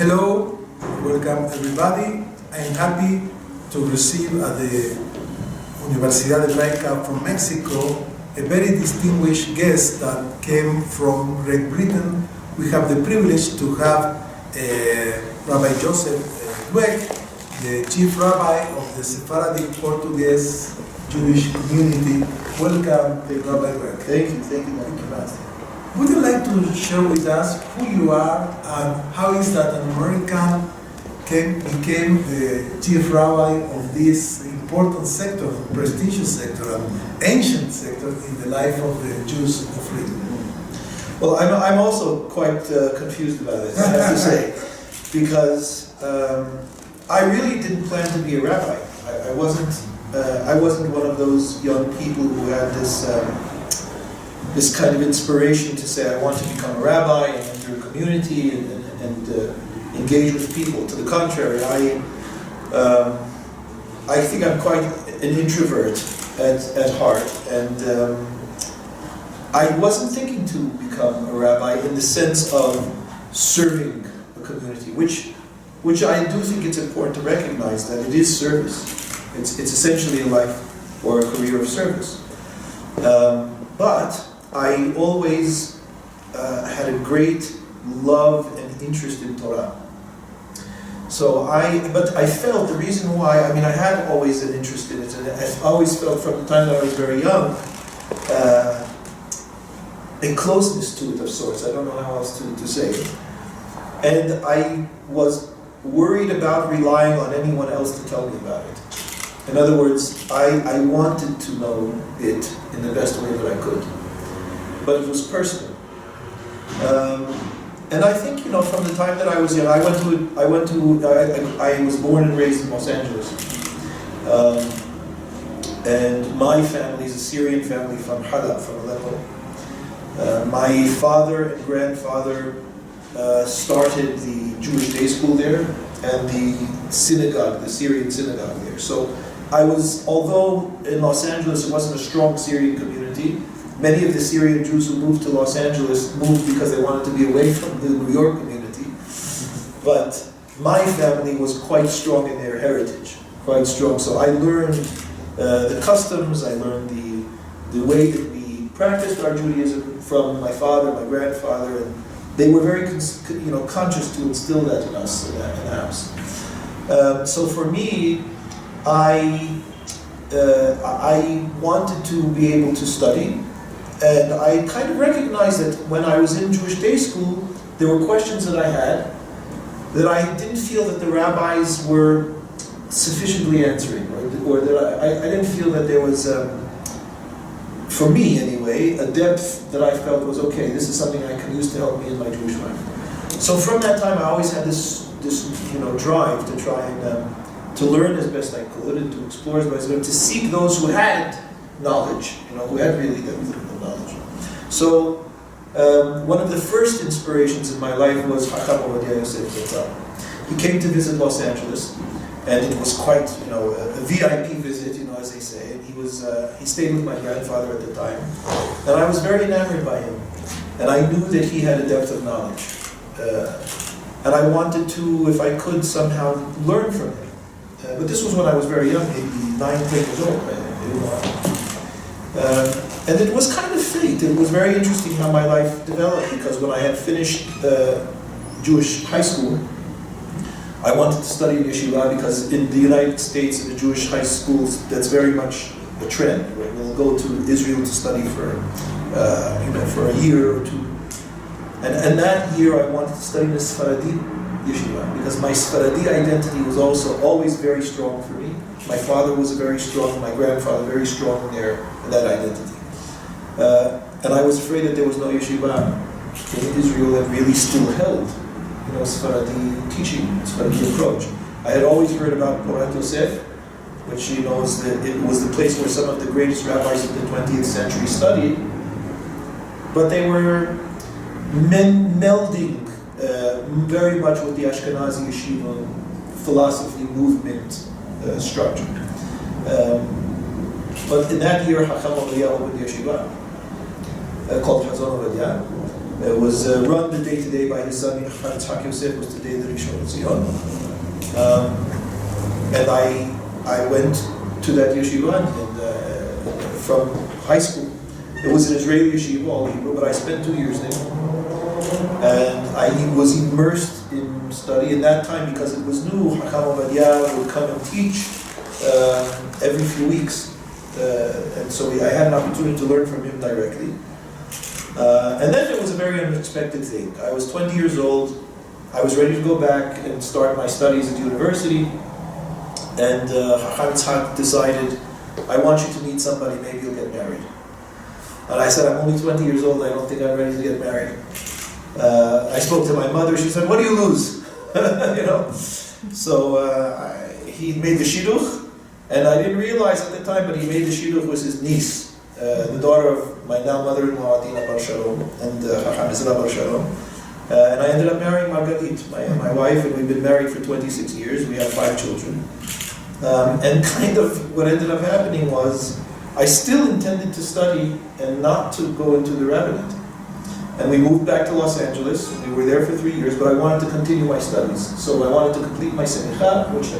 Hello, welcome everybody. I am happy to receive at the Universidad de Dweck from Mexico a very distinguished guest that came from Great Britain. We have the privilege to have Rabbi Joseph Dweck, the chief rabbi of the Sephardi Portuguese Jewish community. Welcome, Rabbi Dweck. Thank you, Master. Would you like to share with us who you are and how is that an American became the chief rabbi of this important sector, prestigious sector, and ancient sector in the life of the Jews of Reino? Well, I'm also quite confused about it, I have to say, because I really didn't plan to be a rabbi. I wasn't one of those young people who had this kind of inspiration to say, I want to become a rabbi and enter a community and engage with people. To the contrary, I think I'm quite an introvert at heart, and I wasn't thinking to become a rabbi in the sense of serving a community, which I do think it's important to recognize that it is service. It's essentially a life or a career of service. But I always had a great love and interest in Torah. But I felt the reason why, I had always an interest in it, and I always felt from the time that I was very young, a closeness to it of sorts. I don't know how else to say it. And I was worried about relying on anyone else to tell me about it. In other words, I wanted to know it in the best way that I could. But it was personal. And I think, from the time that I was young, I was born and raised in Los Angeles. And my family is a Syrian family from Halab, from Aleppo. My father and grandfather started the Jewish day school there and the synagogue, the Syrian synagogue there. So although in Los Angeles it wasn't a strong Syrian community, many of the Syrian Jews who moved to Los Angeles moved because they wanted to be away from the New York community. But my family was quite strong in their heritage, quite strong. So I learned the customs, I learned the way that we practiced our Judaism from my father, my grandfather, and they were very conscious to instill that in us in the house. So for me, I wanted to be able to study. And I kind of recognized that when I was in Jewish day school, there were questions that I had that I didn't feel that the rabbis were sufficiently answering, or that I didn't feel that there was, for me anyway, a depth that I felt was okay, this is something I can use to help me in my Jewish life. So from that time, I always had this drive to try and to learn as best I could and to explore as best I could, to seek those who had knowledge, who had really depth of knowledge. So one of the first inspirations in my life was Hacham Ovadia Yosef Zatzal. He came to visit Los Angeles, and it was quite, a VIP visit, as they say. And he stayed with my grandfather at the time, and I was very enamored by him. And I knew that he had a depth of knowledge, and I wanted to, if I could, somehow learn from him. But this was when I was very young, maybe 9, 10 years old. And it was kind of fate. It was very interesting how my life developed, because when I had finished Jewish high school, I wanted to study in yeshiva, because in the United States, in the Jewish high schools, that's very much a trend. Right? We'll go to Israel to study for a year or two. And that year I wanted to study in the Sefaradi yeshiva, because my Sefaradi identity was also always very strong for me. My father was my grandfather, very strong in that identity. And I was afraid that there was no yeshiva in Israel that really still held, Sephardi teaching, Sephardi approach. I had always heard about Porat Yosef, which it was the place where some of the greatest rabbis of the 20th century studied, but they were melding very much with the Ashkenazi yeshiva philosophy movement structure. But in that year, Hacham Ovadia opened the yeshiva called Hazon Ovadia, It was run the day-to-day by his son, Yitzhak Yosef, was today the Rishon LeZion. And I went to that yeshiva from high school. It was an Israeli yeshiva, all Hebrew, but I spent 2 years there. And I was immersed in study. In that time, because it was new, Hakam Ovadia would come and teach every few weeks. And so I had an opportunity to learn from him directly. And then it was a very unexpected thing. I was 20 years old. I was ready to go back and start my studies at university. And Chacham Yitzhak decided, I want you to meet somebody, maybe you'll get married. And I said, I'm only 20 years old, I don't think I'm ready to get married. I spoke to my mother, she said, what do you lose? You know? So he made the shidduch, and I didn't realize at the time, but he made the shidduch with his niece, the daughter of my now mother-in-law, Adina Bar Shalom, and Chacham Ezra Bar Shalom. And I ended up marrying Margarit, my wife, and we've been married for 26 years. We have 5 children. And kind of what ended up happening was, I still intended to study and not to go into the rabbinate. And we moved back to Los Angeles. We were there for 3 years, but I wanted to continue my studies. So I wanted to complete my semicha, which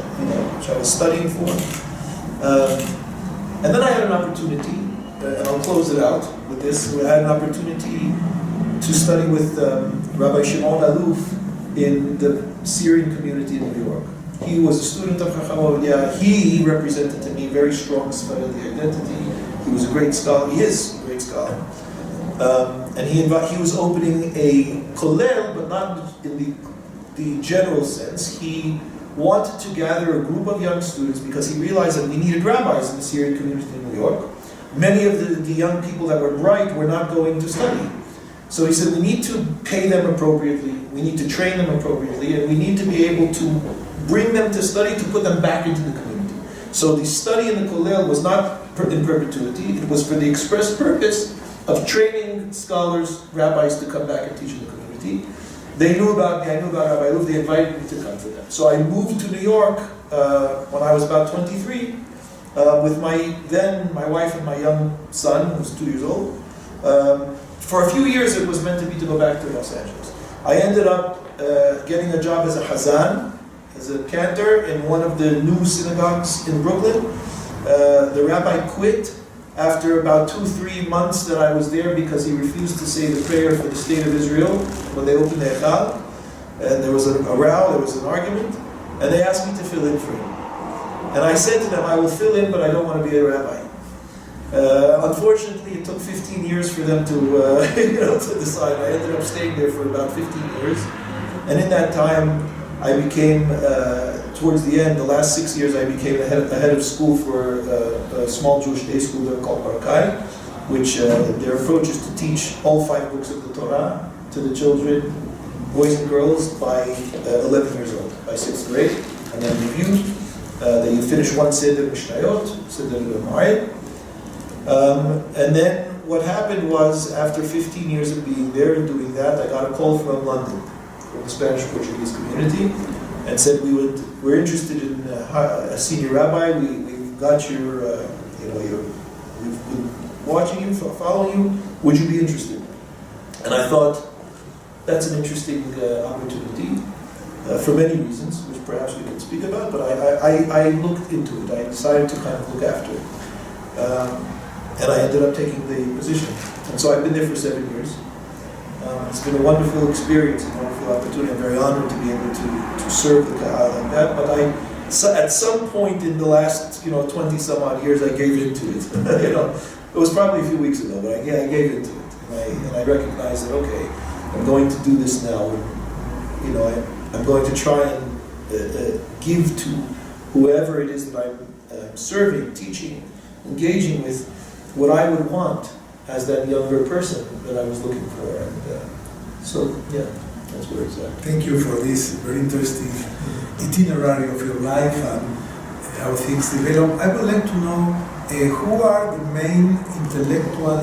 I was studying for. And then I had an opportunity, and I'll close it out with this. I had an opportunity to study with Rabbi Shimon Aluf in the Syrian community in New York. He was a student of Chacham Ovadia. He represented to me very strong Sephardi identity. He was a great scholar. He is a great scholar. And he was opening a kollel, but not in the general sense. He wanted to gather a group of young students because he realized that we needed rabbis in the Syrian community in New York. Many of the young people that were bright were not going to study. So he said, we need to pay them appropriately, we need to train them appropriately, and we need to be able to bring them to study, to put them back into the community. So the study in the kollel was not in perpetuity, it was for the express purpose of training scholars, rabbis to come back and teach in the community. They knew about me, I knew about Rabbi Luf, they invited me to come for them. So I moved to New York when I was about 23, with my wife and my young son, who was 2 years old. For a few years it was meant to go back to Los Angeles. I ended up getting a job as a hazan, as a cantor in one of the new synagogues in Brooklyn. The rabbi quit after about 2-3 months that I was there because he refused to say the prayer for the state of Israel when they opened the Echad. And there was a row, there was an argument, and they asked me to fill in for him. And I said to them, I will fill in, but I don't want to be a rabbi. Unfortunately, it took 15 years for them to to decide. I ended up staying there for about 15 years. And in that time, I became, towards the end, the last 6 years, I became a head of school for a small Jewish day school there called Barakai, which their approach is to teach all 5 books of the Torah to the children, boys and girls, by 11 years old, by 6th grade, and then review. They finish one Seder Mishnayot, Seder Ma'ed. And then what happened was, after 15 years of being there and doing that, I got a call from London, from the Spanish-Portuguese community, and said, we're interested in a senior rabbi. We've got we've been watching you, following you. Would you be interested? And I thought, that's an interesting opportunity for many reasons, which perhaps we can speak about. But I looked into it. I decided to kind of look after it. And I ended up taking the position. And so I've been there for 7 years. It's been a wonderful experience, a wonderful opportunity. I'm very honored to be able to serve the Kahal like that. But at some point in the last 20 some odd years, I gave into it. It was probably a few weeks ago, but I gave into it. And I recognized that, okay, I'm going to do this now. And, I'm going to try and give to whoever it is that I'm serving, teaching, engaging with, what I would want as that younger person that I was looking for. And so, yeah, that's where it's at. Thank you for this very interesting itinerary of your life and how things develop. I would like to know who are the main intellectual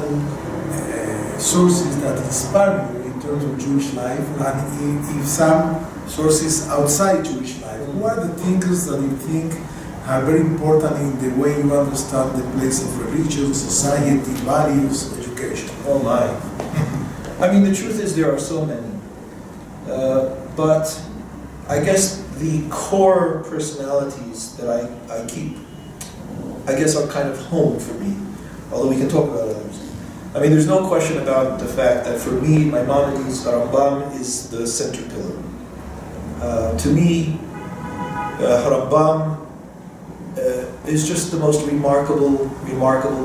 sources that inspire you in terms of Jewish life, and if some sources outside Jewish life. Who are the thinkers that you think are very important in the way you understand the place of religion, society, values, education? Oh my. I mean, the truth is there are so many. But I guess the core personalities that I keep, I guess, are kind of home for me, although we can talk about others. I mean, there's no question about the fact that for me, Maimonides, Rambam is the center pillar. To me, Rambam is just the most remarkable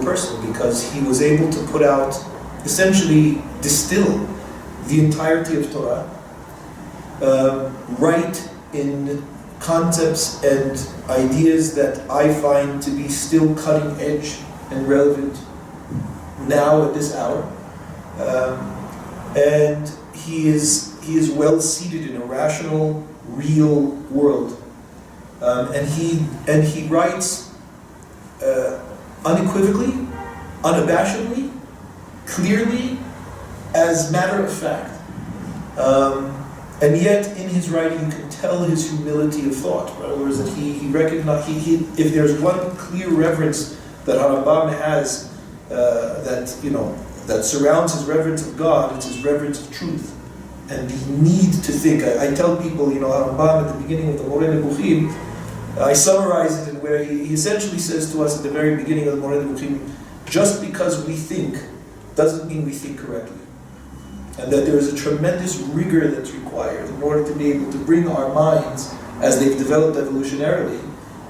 person, because he was able to put out, essentially distill the entirety of Torah, write in concepts and ideas that I find to be still cutting edge and relevant now at this hour. And he is well seated in a rational, real world. And he writes unequivocally, unabashedly, clearly, as matter of fact. And yet, in his writing, you can tell his humility of thought. In other words, that he recognizes, if there's one clear reverence that Rambam has, that surrounds his reverence of God, it's his reverence of truth. And the need to think. I tell people, Rambam at the beginning of the Moreh Nebuchim, I summarize it in where he essentially says to us at the very beginning of the Moreh Nebuchim, just because we think doesn't mean we think correctly. And that there is a tremendous rigor that's required in order to be able to bring our minds, as they've developed evolutionarily,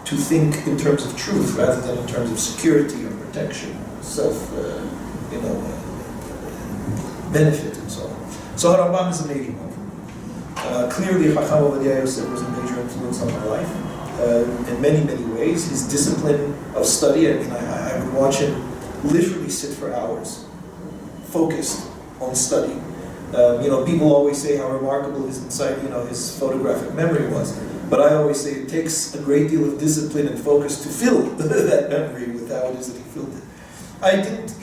to think in terms of truth rather than in terms of security or protection, benefit and so on. So Rambam is a major one for me. Clearly, Chacham Ovadia Yosef was a major influence on my life in many, many ways. His discipline of study, I would watch him literally sit for hours, focused on study. People always say how remarkable his insight, his photographic memory was. But I always say it takes a great deal of discipline and focus to fill that memory with how it is that he filled it. I didn't,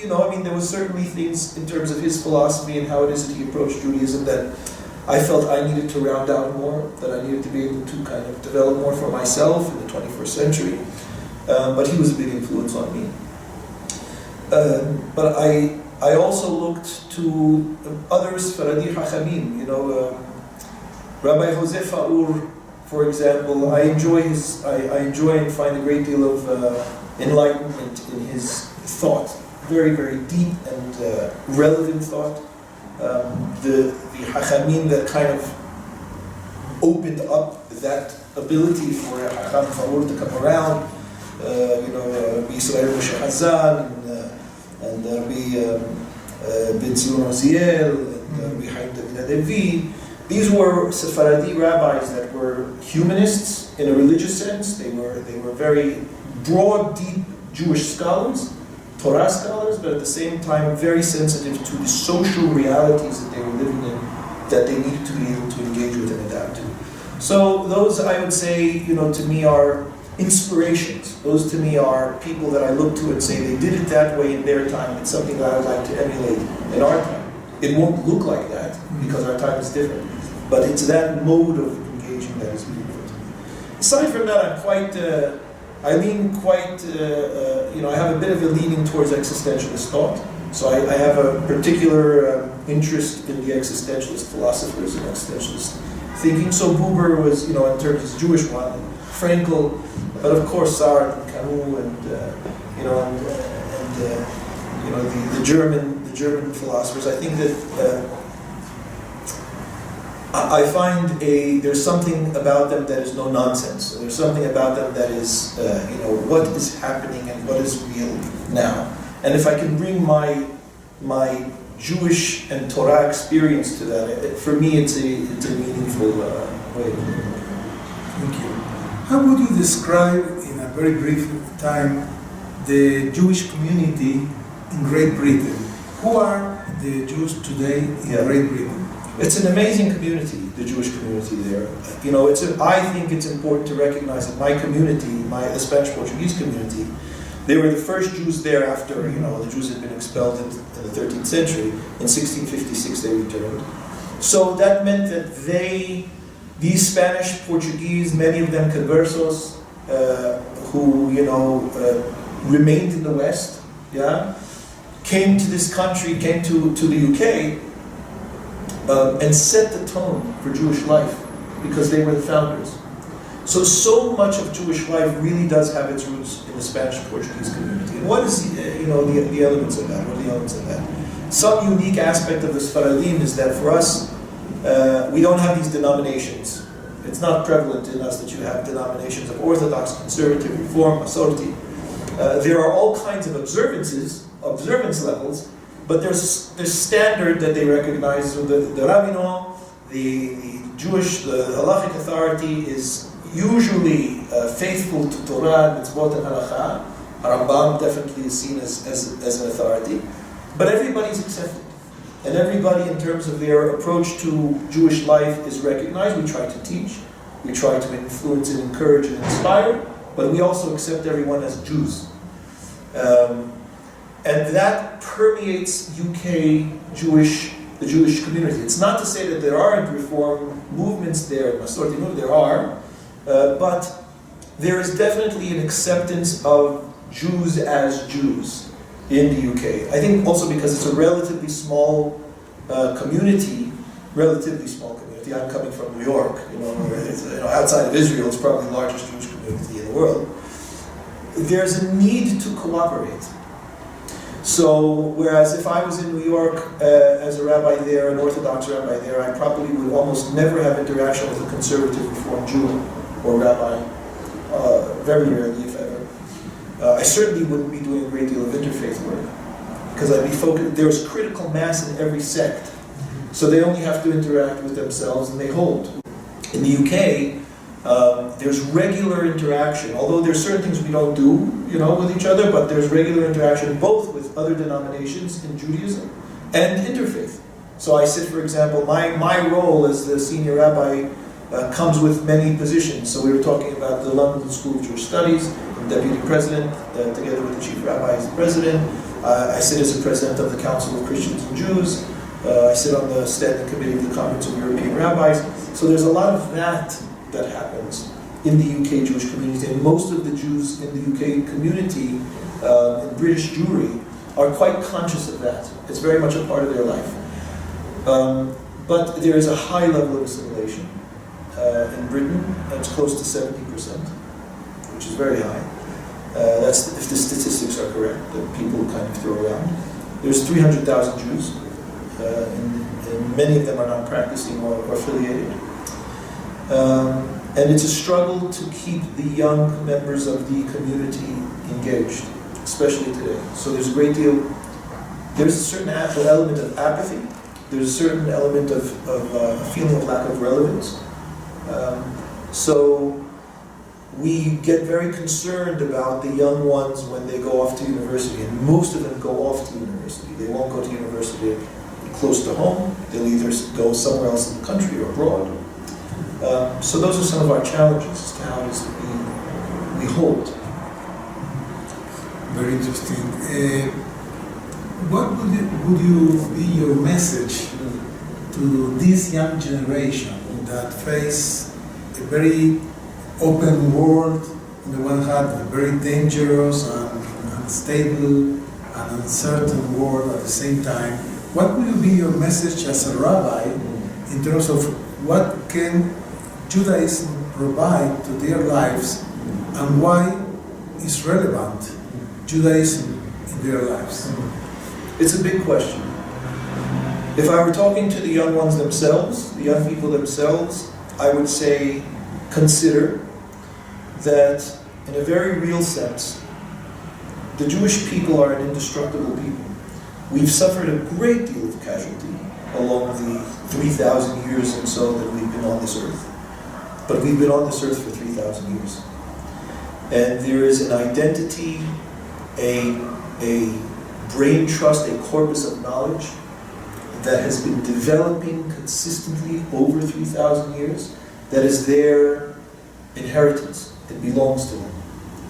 there was certainly things in terms of his philosophy and how it is that he approached Judaism that I felt I needed to round out more, that I needed to be able to kind of develop more for myself in the 21st century. But he was a big influence on me. But I also looked to other Sephardi Chachamim, Rabbi Jose Faur, for example. I enjoy and find a great deal of enlightenment in his thought. Very, very deep and relevant thought. The Chachamim that kind of opened up that ability for Chacham Faur to come around, Yisrael Moshe Hazan, and Rabbi Ben Zion Raziel, and Rabbi Chaim David HaLevi. These were Sephardi rabbis that were humanists in a religious sense. They were very broad, deep Jewish scholars, Torah scholars, but at the same time very sensitive to the social realities that they were living in, that they needed to be able to engage with and adapt to. So those, I would say, to me are inspirations. Those to me are people that I look to and say they did it that way in their time. It's something that I would like to emulate in our time. It won't look like that because our time is different, but it's that mode of engaging that is meaningful to me. Aside from that, I have a bit of a leaning towards existentialist thought. So I have a particular interest in the existentialist philosophers and existentialist thinking. So Buber was, in terms of his Jewish one, and Frankl, but of course Sartre and Camus, and the German philosophers. I think that I find there's something about them that is no nonsense. There's something about them that is, what is happening and what is real now. And if I can bring my Jewish and Torah experience to that, for me it's a meaningful way of living. Thank you. How would you describe, in a very brief time, the Jewish community in Great Britain? Who are the Jews today in Great Britain? It's an amazing community, the Jewish community there. I think it's important to recognize that my community, the Spanish-Portuguese community, they were the first Jews there after, the Jews had been expelled in the 13th century. In 1656 they returned. So that meant that these Spanish, Portuguese, many of them conversos, who, remained in the West, came to this country, came to the UK, and set the tone for Jewish life because they were the founders. So much of Jewish life really does have its roots in the Spanish-Portuguese community. And what is, the elements of that? What are the elements of that? Some unique aspect of the Sefaradim is that for us, we don't have these denominations. It's not prevalent in us that you have denominations of Orthodox, Conservative, Reform, Masorti. There are all kinds of observance levels, but there's standard that they recognize. So the Rabino, the Jewish, the halachic authority is usually faithful to Torah, mitzvot, and halacha. Rambam definitely is seen as an authority, but everybody's accepted. And everybody, in terms of their approach to Jewish life, is recognized. We try to teach, we try to influence and encourage and inspire, but we also accept everyone as Jews. And that permeates UK the Jewish community. It's not to say that there aren't reform movements there, Masorti movement, there are, but there is definitely an acceptance of Jews as Jews in the UK. I think also because it's a relatively small community. I'm coming from New York, outside of Israel, it's probably the largest Jewish community in the world. There's a need to cooperate. So, whereas if I was in New York as a rabbi there, an Orthodox rabbi there, I probably would almost never have interaction with a conservative Reform Jew or rabbi, very rarely, if ever. I certainly wouldn't be doing a great deal of interfaith work, because I'd be focused. There's critical mass in every sect, so they only have to interact with themselves, and they hold. In the UK, there's regular interaction, although there's certain things we don't do, with each other, but there's regular interaction both with other denominations in Judaism and interfaith. So I sit, for example, my role as the senior rabbi comes with many positions. So we were talking about the London School of Jewish Studies, I'm deputy president, together with the chief rabbi as the president. I sit as the president of the Council of Christians and Jews. I sit on the standing committee of the Conference of European Rabbis. So there's a lot of that happens in the UK Jewish community, and most of the Jews in the UK community, in British Jewry, are quite conscious of that. It's very much a part of their life. But there is a high level of assimilation. In Britain, it's close to 70%, which is very high. That's if the statistics are correct, that people kind of throw around. There's 300,000 Jews, and many of them are not practicing or affiliated. And it's a struggle to keep the young members of the community engaged, especially today. So there's a certain element of apathy, there's a certain element of a feeling of lack of relevance. So we get very concerned about the young ones when they go off to university, and most of them go off to university. They won't go to university close to home. They'll either go somewhere else in the country or abroad. So those are some of our challenges as to how it is that we hold. Very interesting. What would you be your message to this young generation that face a very open world on the one hand, a very dangerous and unstable and uncertain world at the same time? What will be your message as a rabbi in terms of what can Judaism provide to their lives and why is relevant Judaism in their lives? It's a big question. If I were talking to the young ones themselves, the young people themselves, I would say consider that in a very real sense, the Jewish people are an indestructible people. We've suffered a great deal of casualty along the 3,000 years and so that we've been on this earth. But we've been on this earth for 3,000 years. And there is an identity, a brain trust, a corpus of knowledge that has been developing consistently over 3,000 years that is their inheritance. It belongs to them.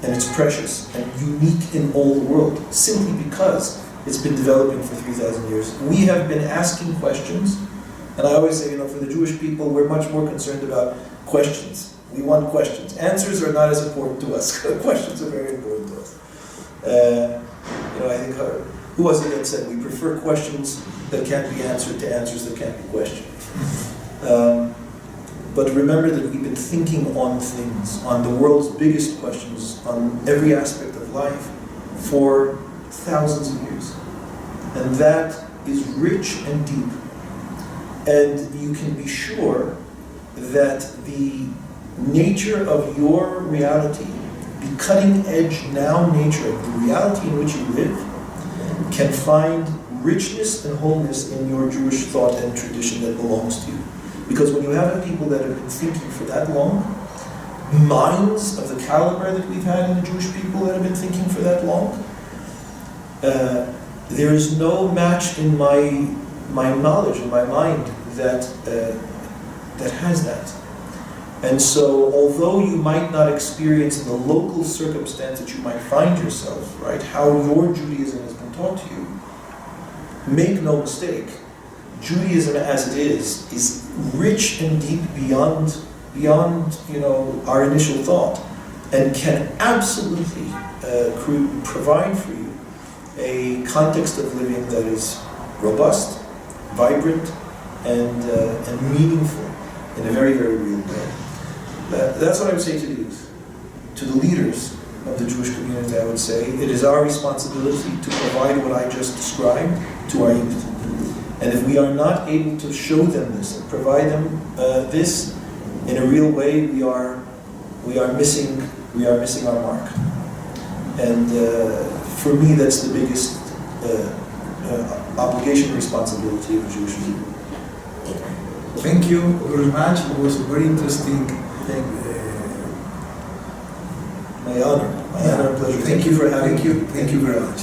And it's precious and unique in all the world, simply because it's been developing for 3,000 years. We have been asking questions, and I always say, for the Jewish people, we're much more concerned about questions. We want questions. Answers are not as important to us. Questions are very important to us. I think Who was it that said we prefer questions that can't be answered to answers that can't be questioned? But remember that we've been thinking on things, on the world's biggest questions, on every aspect of life for thousands of years. And that is rich and deep. And you can be sure that the nature of your reality, the cutting edge now nature of the reality in which you live, can find richness and wholeness in your Jewish thought and tradition that belongs to you. Because when you have people that have been thinking for that long, minds of the caliber that we've had in the Jewish people that have been thinking for that long, there is no match in my knowledge, in my mind, that has that. And so, although you might not experience in the local circumstance that you might find yourself, right, how your Judaism has been taught to you, make no mistake, Judaism as it is rich and deep beyond our initial thought, and can absolutely provide for you a context of living that is robust, vibrant, and meaningful in a very, very real way. That's what I would say to the youth, to the leaders of the Jewish community. I would say it is our responsibility to provide what I just described to our youth. And if we are not able to show them this and provide them this in a real way, we are missing our mark. And for me, that's the biggest obligation, responsibility of the Jewish people. Thank you very much. It was a very interesting thing. My honor and pleasure. Thank you very much.